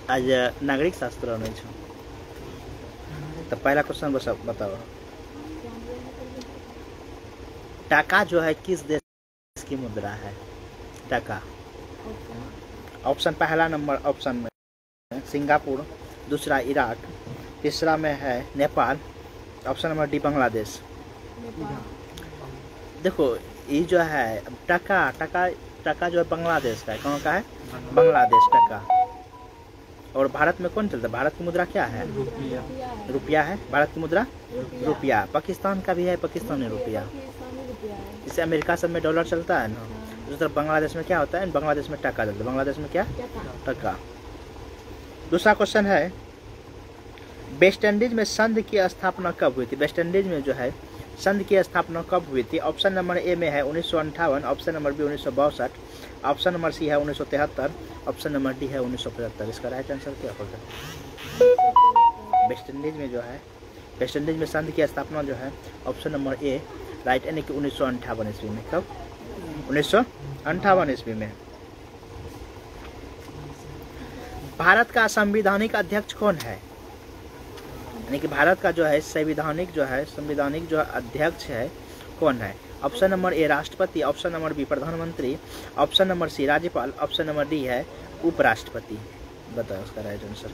आज नागरिक शास्त्र नहीं छो। तो पहला क्वेश्चन बताओ, टाका जो है किस देश की मुद्रा है? टाका ऑप्शन पहला नंबर ऑप्शन में सिंगापुर, दूसरा इराक, तीसरा में है Nepal, option number D Bangladesh. देखो ये जो है टाका जो है बांग्लादेश का है। कौन का है? बांग्लादेश टाका। और भारत में कौन चलता है? भारत की मुद्रा क्या है? रुपया है। भारत की मुद्रा रुपया। पाकिस्तान का भी है पाकिस्तानी रुपया। जैसे अमेरिका सब में डॉलर चलता है ना, उस तरफ बांग्लादेश में क्या होता है? बांग्लादेश में टाका चलता है। बांग्लादेश में क्या? टाका। दूसरा क्वेश्चन है, वेस्ट इंडीज में संघ की स्थापना कब हुई थी? वेस्ट इंडीज में जो है संघ की स्थापना कब हुई थी? ऑप्शन नंबर ए में है 1958, option number B 1962, option number C है 1973, ऑप्शन नंबर डी है 1975। इसका राइट आंसर क्या होगा? वेस्ट इंडीज में जो है, वेस्ट इंडीज में संघ की स्थापना जो है ऑप्शन नंबर ए राइट, यानी कि 1958 ईस्वी में। कब? 1958 ईस्वी में। भारत का संवैधानिक अध्यक्ष कौन है? यानी कि भारत का जो है संवैधानिक जो अध्यक्ष है कौन है? ऑप्शन नंबर ए राष्ट्रपति, ऑप्शन नंबर बी प्रधानमंत्री, ऑप्शन नंबर सी राज्यपाल, ऑप्शन नंबर डी है उपराष्ट्रपति। बताओ उसका राइट आंसर।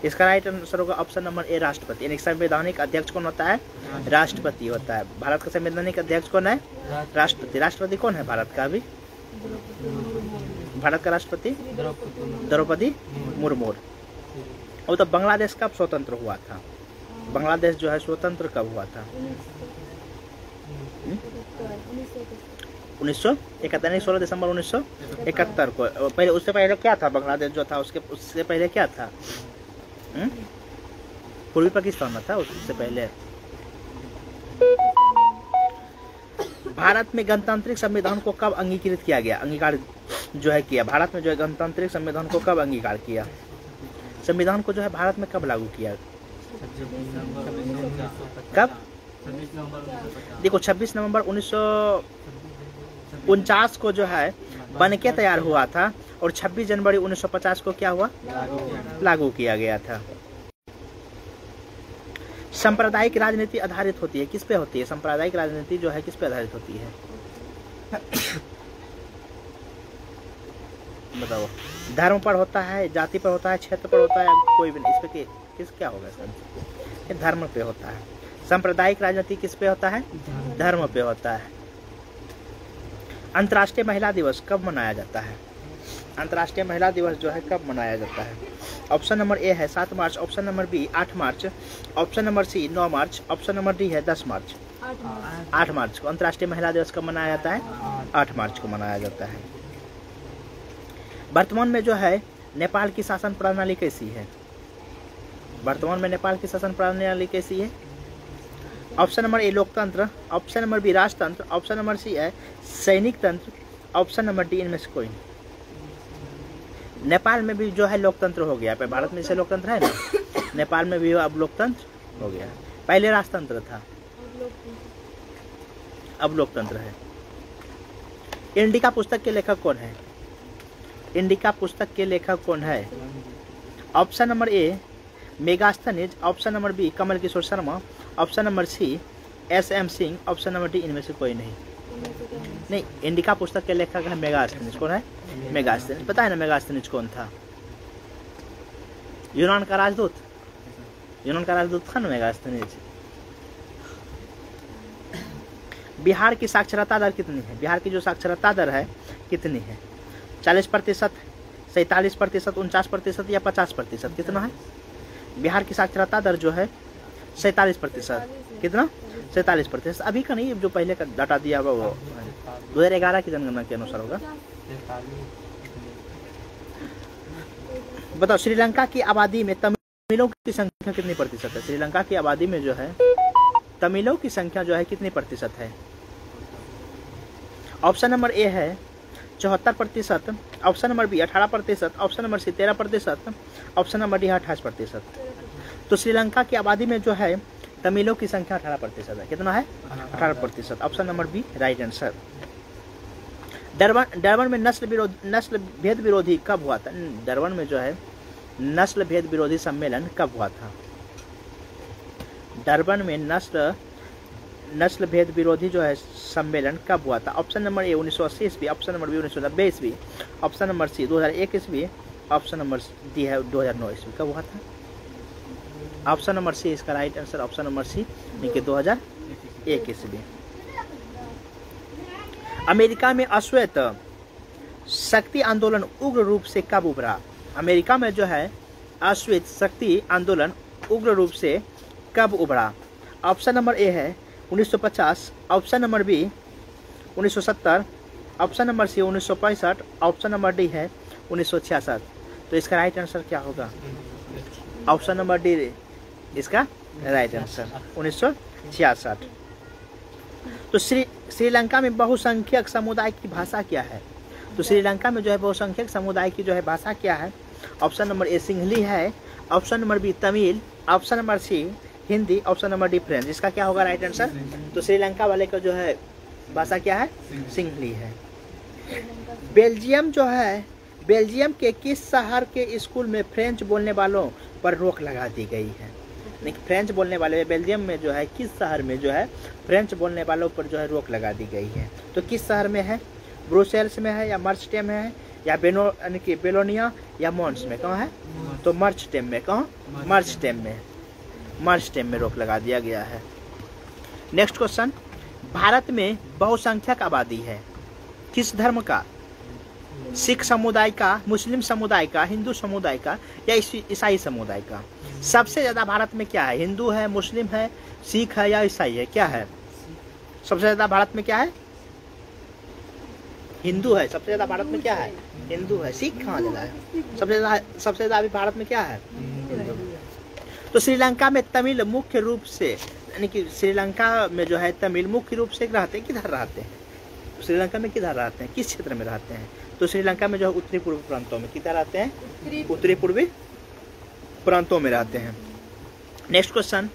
इसका राइट आंसर होगा ऑप्शन नंबर ए राष्ट्रपति। यानी संवैधानिक अध्यक्ष कौन होता है? राष्ट्रपति होता है। भारत का संवैधानिक अध्यक्ष कौन है? राष्ट्रपति। राष्ट्रपति कौन है भारत का? अभी भारत का राष्ट्रपति द्रौपदी मुर्मू। वो तो बांग्लादेश कब स्वतंत्र हुआ था? बांग्लादेश जो है स्वतंत्र कब हुआ था? 1971, 16 दिसंबर 1971 को। पहले उससे पहले क्या था? बांग्लादेश जो था उससे पहले क्या था? पूर्वी पाकिस्तान में था उससे पहले। भारत में गणतांत्रिक संविधान को कब अंगीकृत किया गया? अंगीकार जो है किया भारत में जो है गणतांत्रिक संविधान को कब अंगीकार किया? संविधान को जो है भारत में कब लागू किया? कब? देखो 26 नवंबर 1949 को जो है बन के तैयार हुआ था, और 26 जनवरी 1950 को क्या हुआ? लागू किया गया था। सांप्रदायिक राजनीति आधारित होती है, किस पे होती है? सांप्रदायिक राजनीति जो है किस पे आधारित होती है? बताओ। धर्म पर होता है, जाति पर होता है, क्षेत्र पर होता है, कोई भी नहीं। इस पे किस क्या होगा इसका? ये धर्म पे होता है। सांप्रदायिक राजनीति किस पे होता है? धर्म पे होता है। अंतर्राष्ट्रीय महिला दिवस कब मनाया जाता है? अंतर्राष्ट्रीय महिला दिवस जो है कब मनाया जाता है? ऑप्शन नंबर ए है 7 मार्च, ऑप्शन नंबर बी 8 मार्च, ऑप्शन नंबर सी 9 मार्च, ऑप्शन नंबर डी है 10 मार्च। 8 मार्च को अंतर्राष्ट्रीय महिला दिवस कब मनाया जाता है? 8 मार्च को मनाया जाता है। वर्तमान में जो है नेपाल की शासन प्रणाली कैसी है? वर्तमान में नेपाल की शासन प्रणाली कैसी है? ऑप्शन नंबर ए लोकतंत्र, ऑप्शन नंबर बी राजतंत्र, ऑप्शन नंबर सी है सैनिक तंत्र, ऑप्शन नंबर डी इनमें से कोई नहीं। नेपाल में भी जो है लोकतंत्र हो गया। भारत में जैसे लोकतंत्र है ना, नेपाल में भी अब लोकतंत्र हो गया। पहले राजतंत्र था, अब लोकतंत्र है। इंडिका पुस्तक के लेखक कौन है? इंडिका पुस्तक के लेखक कौन है? Option number A Megasthenes, option number B Kamal Kishore Sharma, option number C SM Singh, option number D इनमें से कोई नहीं। नहीं, इंडिका पुस्तक के लेखक है मेगास्थनीज। कौन है? मेगास्थनीज। पता है ना मेगास्थनीज कौन था? यूनान का राजदूत। यूनान का राजदूत था ना मेगास्थनीज। बिहार की साक्षरता दर कितनी है? बिहार की जो साक्षरता दर है कितनी है? 40%, 47%, 49% या 50%? कितना है? बिहार की साक्षरता दर जो है 47%। कितना? 47%। अभी का नहीं, जो पहले का डाटा दिया हुआ वो 2011 की जनगणना के अनुसार होगा। बताओ, श्रीलंका की आबादी में तमिलों की संख्या कितनी प्रतिशत है? श्रीलंका की आबादी में जो है तमिलों की संख्या जो है कितनी प्रतिशत है? ऑप्शन नंबर ए है 74%, option number B 18%, option number C 13%, option number D 28%। तो श्रीलंका की आबादी में जो है तमिलों की संख्या 18% है। कितना है? 18%। Option number B right answer. Durban में नस्ल भेद विरोधी कब हुआ था? डरबन में जो है नस्ल भेद विरोधी सम्मेलन कब हुआ था? डरबन में नस्ल भेद विरोधी जो है सम्मेलन कब हुआ था? ऑप्शन नंबर ए 1980 ईस्वी, ऑप्शन नंबर बी 1990 ईस्वी, ऑप्शन नंबर सी 2001 ईस्वी, ऑप्शन नंबर डी है 2009 ईस्वी। कब हुआ था? ऑप्शन नंबर सी इसका right answer, option number C यानी कि 2001 ईस्वी। अमेरिका में अश्वेत शक्ति आंदोलन उग्र रूप से कब उभरा? अमेरिका में जो है अश्वेत शक्ति आंदोलन उग्र रूप से कब उभरा? ऑप्शन नंबर ए है 1950, option number B 1970, option number C 1965, option number D है 1966। तो इसका राइट आंसर क्या होगा? ऑप्शन नंबर डी इसका राइट आंसर 1966। तो श्रीलंका में बहुसंख्यक समुदाय की भाषा क्या है? तो श्रीलंका में जो है बहुसंख्यक समुदाय की जो है भाषा क्या है? ऑप्शन नंबर ए सिंहली है, option number B Tamil, option number C Hindi, option number D French. इसका क्या होगा राइट आंसर? तो श्रीलंका वाले का जो है भाषा क्या है? सिंहली है। बेल्जियम जो है, बेल्जियम के किस शहर के स्कूल में फ्रेंच बोलने वालों पर रोक लगा दी गई है? फ्रेंच बोलने वाले बेल्जियम में जो है किस शहर में जो है फ्रेंच बोलने वालों पर जो है रोक लगा दी गई है? तो किस शहर में है? ब्रुसेल्स में है या मर्चटेम में है या बेलोनिया या मॉन्स में? कहाँ है? तो मर्चटेम में। कहाँ? मर्चटेम में रोक लगा दिया गया है। नेक्स्ट क्वेश्चन, भारत में बहुसंख्यक आबादी है किस धर्म का? सिख समुदाय का, मुस्लिम समुदाय का, हिंदू समुदाय का या ईसाई समुदाय का? सबसे ज्यादा भारत में क्या है? हिंदू है, मुस्लिम है, सिख है या ईसाई है? क्या है सबसे ज्यादा भारत में? क्या है? हिंदू है। सबसे ज्यादा भारत में क्या है? हिंदू है। सिख कहाँ ज्यादा है? सबसे ज्यादा अभी भारत में क्या है? हिंदू। तो श्रीलंका में तमिल मुख्य रूप से, यानी कि श्रीलंका में जो है तमिल मुख्य रूप से रहते हैं, किधर रहते हैं? श्रीलंका में किधर रहते हैं? किस क्षेत्र में रहते हैं? तो श्रीलंका में जो है उत्तरी पूर्वी प्रांतों में। किधर रहते हैं? उत्तरी पूर्वी प्रांतों में रहते हैं। नेक्स्ट क्वेश्चन,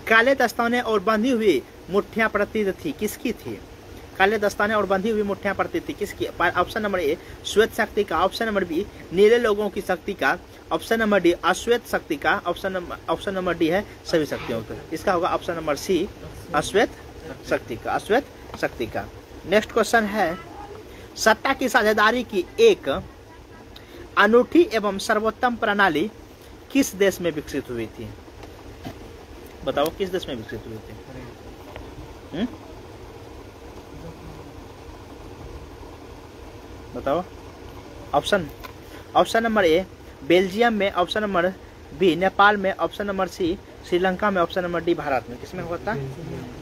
काले दस्ताने और बंधी हुई मुठ्ठियां प्रतीत थी, किसकी थी? काले दस्ताने और बंधी हुई मुठ्ठियां प्रतीत थी, किसकी? ऑप्शन नंबर ए श्वेत शक्ति का, ऑप्शन नंबर बी नीले लोगों की शक्ति का, ऑप्शन नंबर डी अश्वेत शक्ति का, ऑप्शन नंबर डी है सभी शक्तियों का। इसका होगा ऑप्शन नंबर सी अश्वेत शक्ति का, अश्वेत शक्ति का। नेक्स्ट क्वेश्चन है, सत्ता की साझेदारी की एक अनूठी एवं सर्वोत्तम प्रणाली किस देश में विकसित हुई थी? बताओ किस देश में विकसित हुई थी? बताओ। ऑप्शन नंबर ए बेल्जियम में, ऑप्शन नंबर बी नेपाल में, ऑप्शन नंबर सी श्रीलंका में, ऑप्शन नंबर डी भारत में। किसमें हुआ था?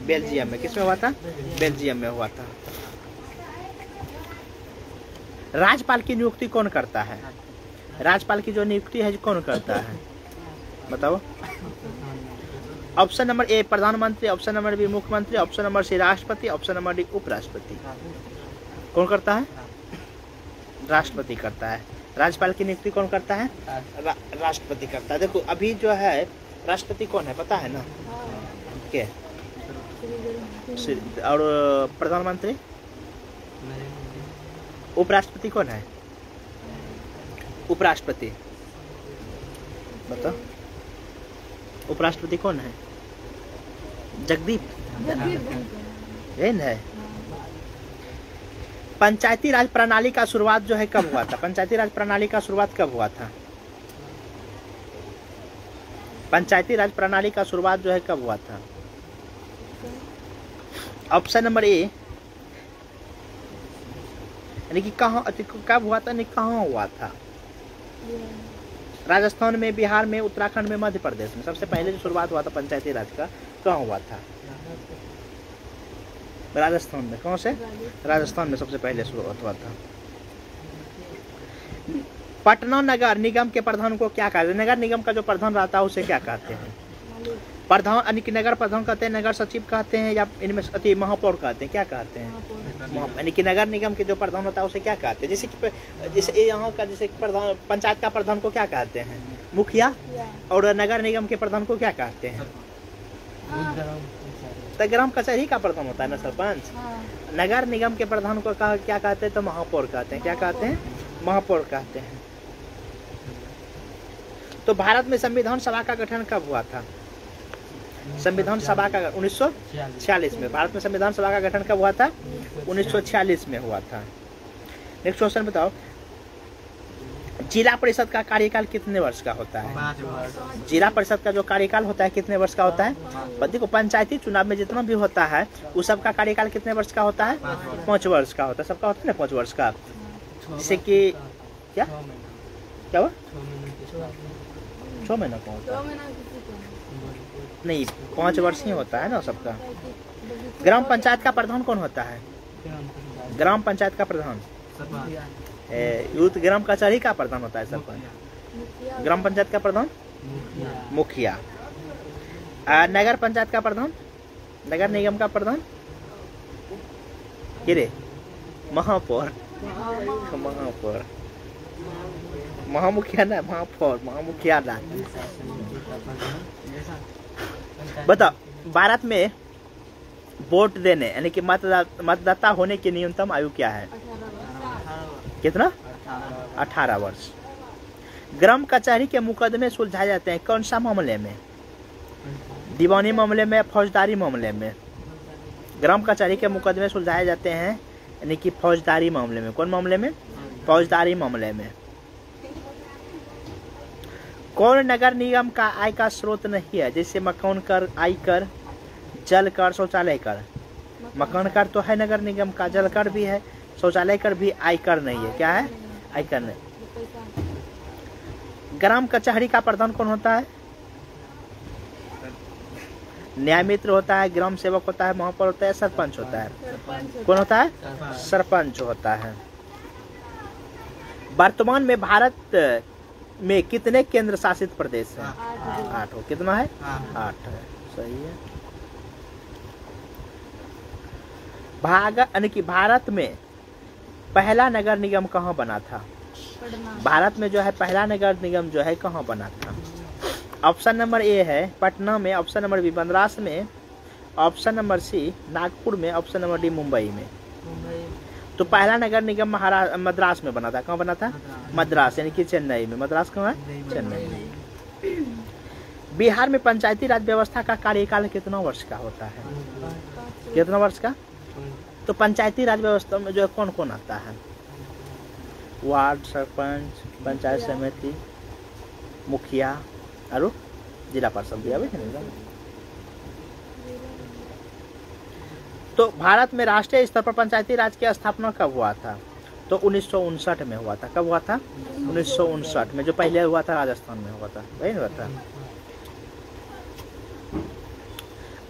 बेल्जियम में। किसमें हुआ था? बेल्जियम में हुआ था। राज्यपाल की नियुक्ति कौन करता है? राज्यपाल की जो नियुक्ति है कौन करता है? बताओ। ऑप्शन नंबर ए प्रधानमंत्री, ऑप्शन नंबर बी मुख्यमंत्री, ऑप्शन नंबर सी राष्ट्रपति, ऑप्शन नंबर डी उपराष्ट्रपति। कौन करता है? राष्ट्रपति करता है। राज्यपाल की नियुक्ति कौन करता है? राष्ट्रपति करता है। देखो अभी जो है राष्ट्रपति कौन है पता है ना? क्या? और प्रधानमंत्री? उपराष्ट्रपति कौन है? उपराष्ट्रपति बताओ। उपराष्ट्रपति कौन है? जगदीप है। पंचायती राज प्रणाली का शुरुआत जो है कब हुआ था? पंचायती राज प्रणाली का शुरुआत कब हुआ था? पंचायती राज प्रणाली का शुरुआत जो है कब हुआ था? ऑप्शन नंबर ए, यानी कि कहाँ, कब हुआ था, नहीं कहाँ हुआ था? राजस्थान में, बिहार में, उत्तराखंड में, मध्य प्रदेश में। सबसे पहले जो शुरुआत हुआ था पंचायती राज का कहाँ हुआ था? राजस्थान में। कौन से? राजस्थान में सबसे पहले शुरुआत हुआ था। पटना नगर निगम के प्रधान को क्या कहते हैं? नगर निगम का जो प्रधान रहता है उसे क्या कहते हैं? प्रधान, यानी कि नगर प्रधान कहते हैं, नगर सचिव कहते हैं, या इनमें अति महापौर कहते हैं? क्या कहते हैं? यानी कि नगर निगम के जो प्रधान होता है उसे क्या कहते हैं? जैसे यहाँ का जैसे प्रधान, पंचायत का प्रधान को क्या कहते हैं? मुखिया। और नगर निगम के प्रधान को क्या कहते हैं? तो ग्राम कचहरी का प्रधान होता है ना सरपंच। नगर निगम के प्रधान को क्या कहते हैं? तो महापौर कहते हैं। क्या कहते हैं? महापौर कहते हैं। तो भारत में संविधान सभा का गठन कब हुआ था? संविधान सभा का 1946 में। भारत में संविधान सभा का गठन कब हुआ था? 1946 में हुआ था। नेक्स्ट क्वेश्चन बताओ, जिला परिषद का कार्यकाल कितने वर्ष का होता है? 5 वर्ष। जिला परिषद का जो कार्यकाल होता है कितने वर्ष का होता है? देखो पंचायती चुनाव में जितना भी होता है उस सब का कार्यकाल कितने वर्ष का होता है? 5 वर्ष का होता है। सबका होता है ना 5 वर्ष का। जैसे कि क्या हुआ? 6 महीना का होता है? नहीं, 5 वर्ष ही होता है ना सबका। ग्राम पंचायत का प्रधान कौन होता है? ग्राम पंचायत का प्रधान यूथ ग्राम कचहरी का प्रधान होता है सरपंच। ग्राम पंचायत का प्रधान मुखिया। नगर पंचायत का प्रधान, नगर निगम का प्रधान किरे महापौर। महापौर, महामुखिया ना, महापौर, महामुखिया ना। बताओ भारत में वोट देने यानी कि मतदाता होने की न्यूनतम आयु क्या है? कितना? 18 वर्ष। ग्राम कचहरी के मुकदमे सुलझाए जाते हैं कौन सा मामले में? दीवानी मामले में, फौजदारी मामले में? ग्राम कचहरी के मुकदमे सुलझाए जाते हैं यानी कि फौजदारी मामले में। कौन मामले में? फौजदारी मामले में। कौन नगर निगम का आय का स्रोत नहीं है? जैसे मकान कर, आयकर, जल कर, शौचालय कर। मकान कर तो है नगर निगम का, जल कर भी है, शौचालय कर भी, आयकर नहीं है। क्या है? आयकर नहीं। ग्राम कचहरी का प्रधान कौन होता है? न्याय मित्र होता है, ग्राम सेवक होता है, महापौर होता है, सरपंच होता है। कौन होता है? सरपंच होता है। वर्तमान में भारत में कितने केंद्र शासित प्रदेश हैं? 8 हो। कितना है? 8 है। सही है। यानी कि भारत में पहला नगर निगम कहाँ बना था? भारत में जो है पहला नगर निगम जो है कहाँ बना था? ऑप्शन नंबर ए है पटना में, ऑप्शन नंबर बी मद्रास में, ऑप्शन नंबर सी नागपुर में, ऑप्शन नंबर डी मुंबई में। तो पहला नगर निगम मद्रास में बना था। कहाँ बना था? मद्रास यानी कि चेन्नई में। मद्रास कहाँ है? चेन्नई में। बिहार में पंचायती राज व्यवस्था का कार्यकाल कितना वर्ष का होता है? कितना वर्ष का? तो पंचायती राज व्यवस्था में जो है कौन कौन आता है? वार्ड, सरपंच, पंचायत समिति, मुखिया और जिला परिषद भी आवे है। तो भारत में राष्ट्रीय स्तर पर पंचायती राज की स्थापना कब हुआ था? तो 1959 में हुआ था। कब हुआ था? 1959 में। जो पहले हुआ था राजस्थान में हुआ था, वही हुआ था।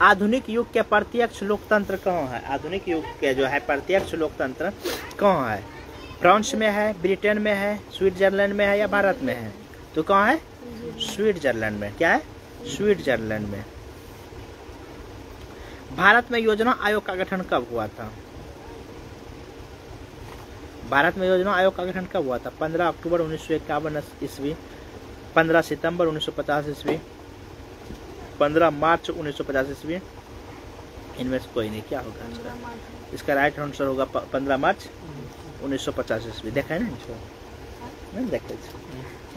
आधुनिक युग के प्रत्यक्ष लोकतंत्र कहाँ है? आधुनिक युग के जो है प्रत्यक्ष लोकतंत्र कहाँ है? फ्रांस में है, ब्रिटेन में है, स्विट्जरलैंड में है या भारत में है? तो कहाँ है? स्विट्जरलैंड में। क्या है? स्विट्जरलैंड में। भारत में योजना आयोग का गठन कब हुआ था? भारत में योजना आयोग का गठन कब हुआ था? 15 अक्टूबर 1951 ईस्वी, 15 सितंबर 1950 ईस्वी, 15 मार्च 1950 ईस्वी। इनमें से कोई नहीं। क्या होगा इसका? इसका राइट आंसर होगा 15 मार्च 1950 ईस्वी। देखा है ना इसको? नहीं देखे?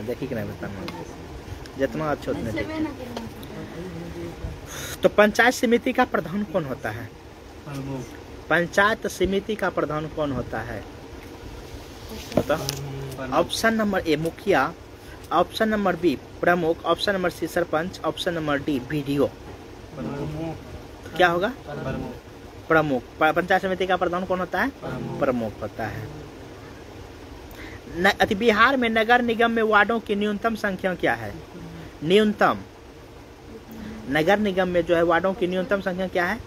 देखी कि नहीं बताना, जितना अच्छा उतने देखिए। तो पंचायत समिति का प्रधान कौन होता है? पंचायत समिति का प्रधान कौन होता है? ऑप्शन नंबर ए मुखिया, ऑप्शन नंबर बी प्रमुख, option number C sarpanch, option number D BDO. क्या होगा? प्रमुख। पंचायत समिति का प्रधान कौन होता है? प्रमुख होता है। बिहार में नगर निगम में वार्डों की न्यूनतम संख्या क्या है? न्यूनतम नगर निगम में जो है वार्डों की न्यूनतम संख्या क्या है?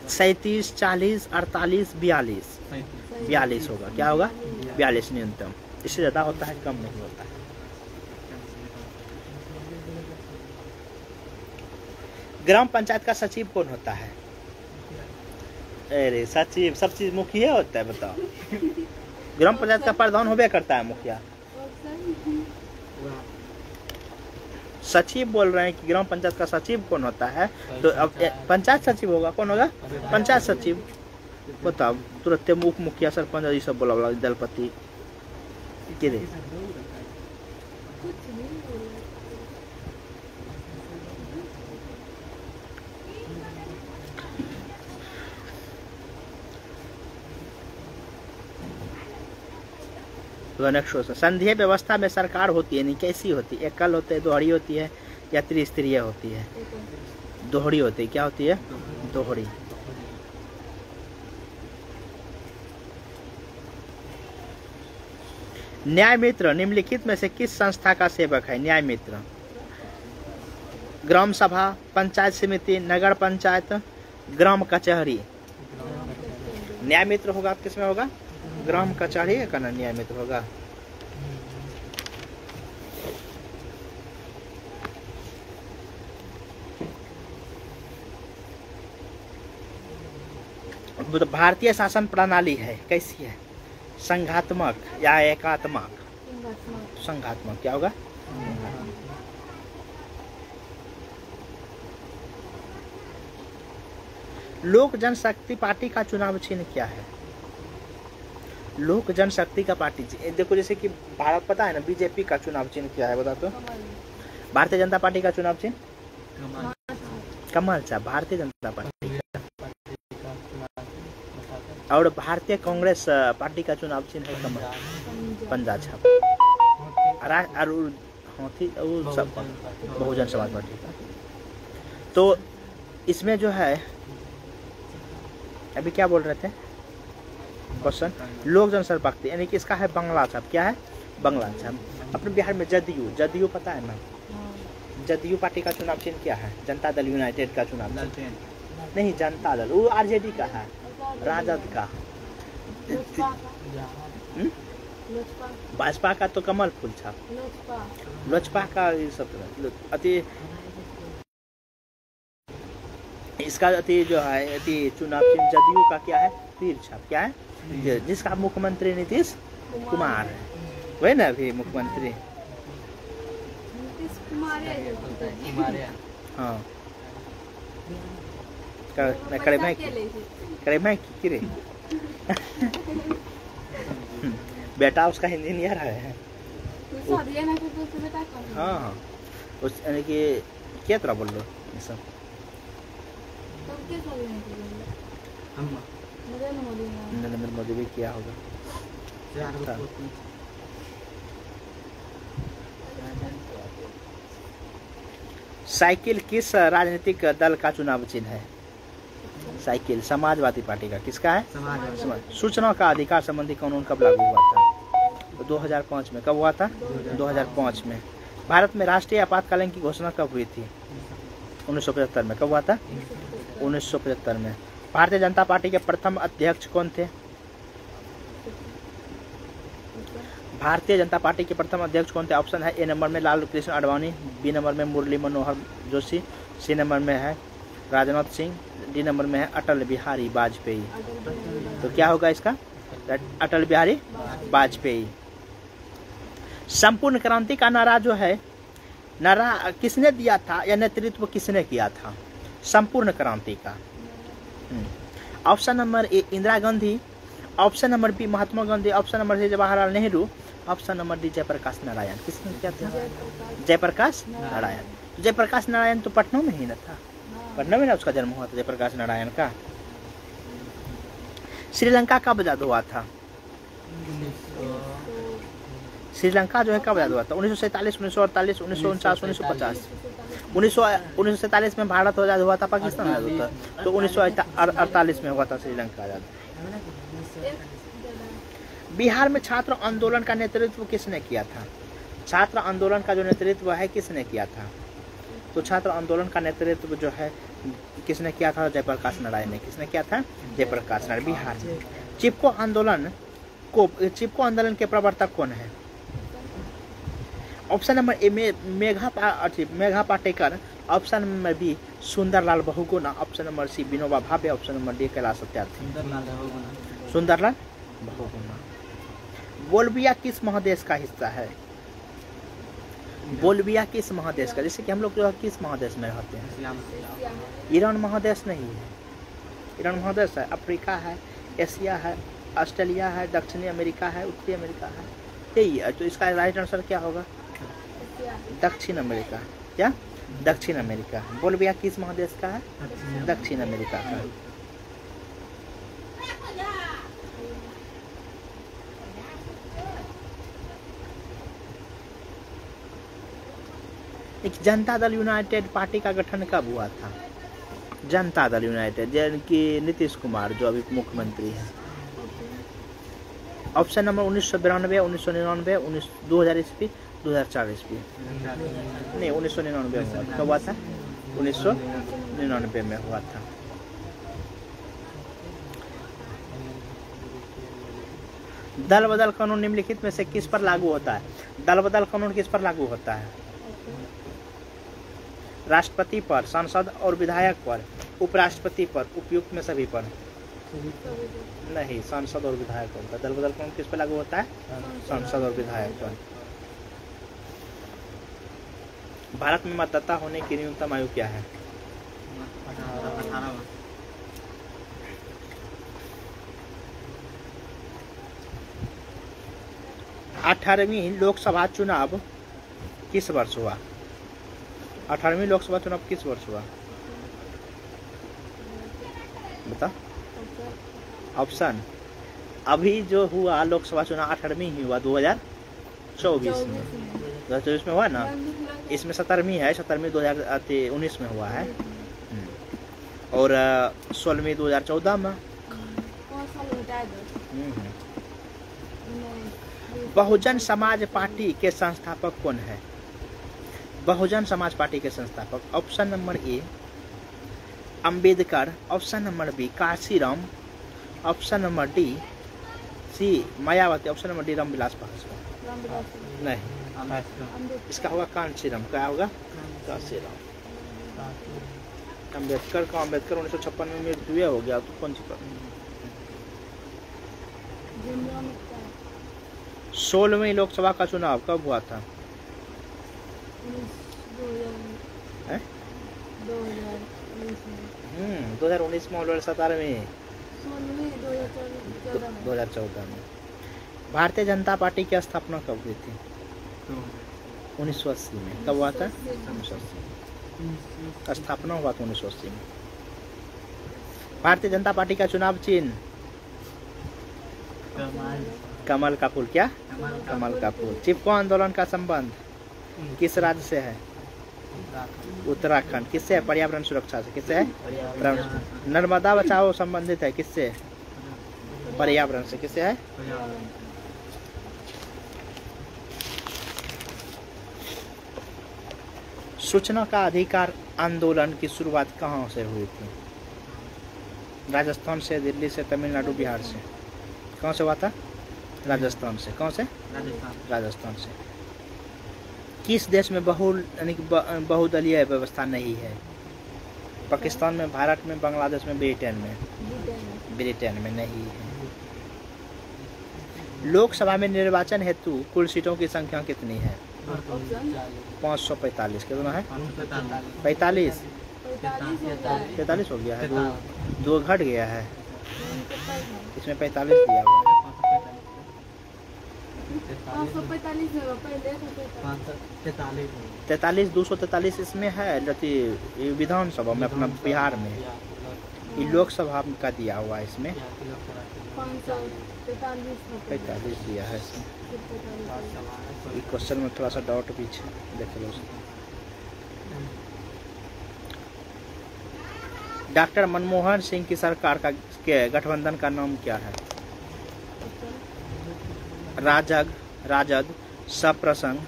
37, 40, 48, 42। 42 होगा। क्या होगा? 42 न्यूनतम। इससे ज्यादा होता है, कम नहीं होता है। ग्राम पंचायत का सचिव कौन होता है? अरे सचिव सब चीज मुखिया होता है। बताओ। ग्राम पंचायत का प्रधान होबे करता है मुखिया। सचिव बोल रहे हैं कि ग्राम पंचायत का सचिव कौन होता है? तो अब पंचायत सचिव होगा। कौन होगा? पंचायत सचिव। बताओ, तुरंत उप मुखिया सरपंच ये सब बोला दलपति के रे। नेक्स्ट क्वेश्चन, संघीय व्यवस्था में सरकार होती है नहीं, कैसी होती है? एकल होती है, दोहरी होती है या त्रिस्तरीय होती है? दोहरी होती है। क्या होती है? दोहरी। न्याय मित्र निम्नलिखित में से किस संस्था का सेवक है? न्याय मित्र ग्राम सभा, पंचायत समिति, नगर पंचायत, ग्राम कचहरी। न्याय मित्र होगा किसमें होगा? ग्राम कचहरी का ना न्याय मित्र होगा। तो भारतीय शासन प्रणाली है कैसी है? संघात्मक या एकात्मक? संघात्मक। क्या होगा? लोक जनशक्ति पार्टी का चुनाव चिन्ह क्या है? लोक जनशक्ति का पार्टी। देखो जैसे कि भारत पता है ना, बीजेपी का चुनाव चिन्ह क्या है बता तो? भारतीय जनता पार्टी का चुनाव चिन्ह कमल सा, भारतीय जनता पार्टी। और भारतीय कांग्रेस पार्टी का चुनाव चिन्ह है कमल, पंजा छाप। सब बहुजन समाज पार्टी का। तो इसमें जो है अभी क्या बोल रहे थे क्वेश्चन? लोक जनशक्ति पार्टी यानी कि इसका है बंगला छाप। क्या है? बंगला छाप। अपने बिहार में जदयू, जदयू पता है ना? जदयू पार्टी का चुनाव चिन्ह क्या है? जनता दल यूनाइटेड का चुनाव चिन्ह नहीं, जनता दल। वो आरजेडी का है, राजद का। भाजपा का तो कमल फूल छाप, लोजपा का ये सब अति। इसका अति जो है अति चुनाव चिन्ह जदयू का क्या है? तीर छाप। क्या है? जिसका मुख्यमंत्री नीतीश कुमार है, वही ना अभी मुख्यमंत्री। हाँ करे मैं की रे बेटा उसका इंजीनियर है। हाँ उस यानी कि क्या तरह बोल लो सब। नरेंद्र मोदी भी किया होगा। साइकिल किस राजनीतिक दल का चुनाव चिन्ह है? साइकिल समाजवादी पार्टी का। किसका है? समाज। सूचना का अधिकार संबंधी कानून कब लागू हुआ था? तो 2005 में। कब हुआ था? 2005 में। भारत में राष्ट्रीय आपातकालीन की घोषणा कब हुई थी? 1975 में। कब हुआ था? 1975 में। भारतीय जनता पार्टी के प्रथम अध्यक्ष कौन थे? भारतीय जनता पार्टी के प्रथम अध्यक्ष कौन थे? ऑप्शन है ए नंबर में लाल कृष्ण आडवाणी, बी नंबर में मुरली मनोहर जोशी, सी नंबर में है राजनाथ सिंह, डी नंबर में है अटल बिहारी वाजपेयी। तो क्या होगा इसका? अटल बिहारी वाजपेयी। संपूर्ण क्रांति का नारा जो है, नारा किसने दिया था या नेतृत्व किसने किया था संपूर्ण क्रांति का? Option number A Indira Gandhi, option number B Mahatma Gandhi, option number C Jawaharlal Nehru, option number D Jayaprakash Narayan. किसने किया था? जयप्रकाश नारायण। तो जयप्रकाश नारायण तो पटना में ही ना था, पटना में ना उसका जन्म हुआ था जयप्रकाश नारायण का। श्रीलंका कब आजाद हुआ था? श्रीलंका जो है कब आजाद हुआ था? 1947, 1948, 1949, 1950। 1947 में भारत आजाद हुआ था, पाकिस्तान आजाद हुआ था। तो 1948 में हुआ था श्रीलंका आजाद। बिहार में छात्र आंदोलन का नेतृत्व किसने किया था? छात्र आंदोलन का जो नेतृत्व है किसने किया था? तो छात्र आंदोलन का नेतृत्व जो है किसने किया था? जयप्रकाश नारायण ने। किसने किया था? जयप्रकाश नारायण। बिहार में चिपको आंदोलन के प्रवर्तक कौन है? Option number A Megha Patkar, option number B Sunderlal Bahuguna, option number C Vinoba Bhave, option number D Kailash Satyarthi. Sunderlal Bahuguna. Bolivia किस महादेश का हिस्सा है? बोलिविया किस महादेश का, जैसे कि हम लोग जो है किस महादेश में रहते हैं? ईरान महादेश नहीं है, ईरान महादेश है, अफ्रीका है, एशिया है, ऑस्ट्रेलिया है, दक्षिणी अमेरिका है, उत्तरी अमेरिका है, यही है। तो इसका राइट आंसर क्या होगा? दक्षिण अमेरिका। क्या? दक्षिण अमेरिका। बोलिविया किस महादेश का है? दक्षिण अमेरिका का। एक जनता दल यूनाइटेड पार्टी का गठन कब हुआ था? जनता दल यूनाइटेड, जिनकी नीतीश कुमार जो अभी मुख्यमंत्री है। ऑप्शन नंबर 1992, 1999, 2000 ईस्वी, 2004 ईस्वी। नहीं, 1999 में हुआ। कब हुआ था? 1999 में हुआ था। दल बदल कानून निम्नलिखित में से किस पर लागू होता है? दल बदल कानून किस पर लागू होता है? राष्ट्रपति पर, सांसद और विधायक पर, उपराष्ट्रपति पर, उपयुक्त में सभी पर? नहीं, सांसद और विधायक पर। दल बदल कानून किस पर लागू होता है? सांसद और विधायक पर। भारत में मतदाता होने की न्यूनतम आयु क्या है? 18वीं लोकसभा चुनाव किस वर्ष हुआ? 18वीं लोकसभा चुनाव किस वर्ष हुआ? बता। ऑप्शन। अभी जो हुआ लोकसभा चुनाव 18वीं ही हुआ, 2024 में। 2024 में हुआ ना। इसमें 17वीं है, 17वीं 2019 में हुआ है, और 16वीं 2014 में। बहुजन समाज पार्टी के संस्थापक कौन है? बहुजन समाज पार्टी के संस्थापक। Option number A Ambedkar, option number B Kashiram, option number D C Mayawati, option number D Ramvilas Paswan. नहीं, इसका होगा कांशीराम। क्या होगा? काशीराम। अंबेडकर का, अंबेडकर 1956 में मृत्यु हो गया, तो कौन सी? 16वीं लोकसभा का चुनाव कब हुआ था? 2019 में, 2017 में, 2014 में। भारतीय जनता पार्टी की स्थापना कब हुई थी? 1980 में। कब हुआ था? 1980। स्थापना हुआ था 1980 में। भारतीय जनता पार्टी का चुनाव चिन्ह? कमल का फूल। क्या? कमल का फूल। चिपको आंदोलन का संबंध किस राज्य से है? उत्तराखंड। किससे है? पर्यावरण सुरक्षा से। किससे है? नर्मदा बचाओ संबंधित है किससे? पर्यावरण से। किससे है? सूचना का अधिकार आंदोलन की शुरुआत कहाँ से हुई थी? राजस्थान से, दिल्ली से, तमिलनाडु, बिहार से। कहाँ से हुआ था? राजस्थान से। कौन से? राजस्थान से। किस देश में बहुदलीय व्यवस्था नहीं है? पाकिस्तान में, भारत में, बांग्लादेश में, ब्रिटेन में? ब्रिटेन में नहीं है। लोकसभा में निर्वाचन हेतु कुल सीटों की संख्या कितनी है? 545। कितना है? 45। 45 हो गया है, दो घट गया है, इसमें 45 दिया हुआ है। 43, 243 इसमें है विधानसभा में, अपना बिहार में। ये लोकसभा का दिया हुआ है, इसमें 45 दिया है इसमें। क्वेश्चन में थोड़ा सा डाउट भी देख लो। डॉक्टर मनमोहन सिंह की सरकार का के गठबंधन का नाम क्या है? राजग, सप्रसंग,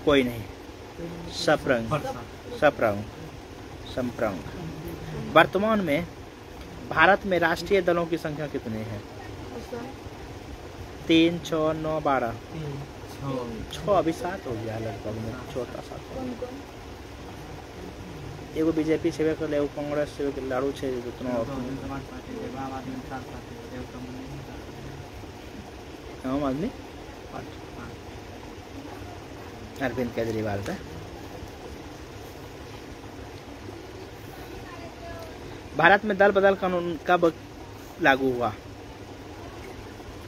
कोई नहीं, संप्रंग। वर्तमान में भारत में राष्ट्रीय दलों की संख्या कितनी है? 3, 6, 9, 12। 6 अभी 7 हो गया लगभग में, 6-7। एगो बीजेपी छेबे कर, एगो कांग्रेस छेबे कर, लाड़ू छे जितना आम आदमी। अरविंद केजरीवाल पे। भारत में दल बदल कानून कब लागू हुआ?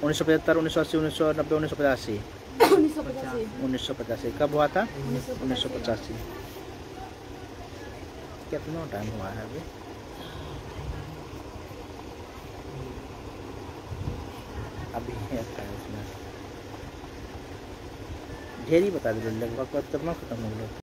1975, 1980, 1990, 1985। 1985 कब हुआ था? 1985। कितना टाइम हुआ है अभी? अभी है इसमें ढेरी बता दे, लगभग कितना खत्म हो गया।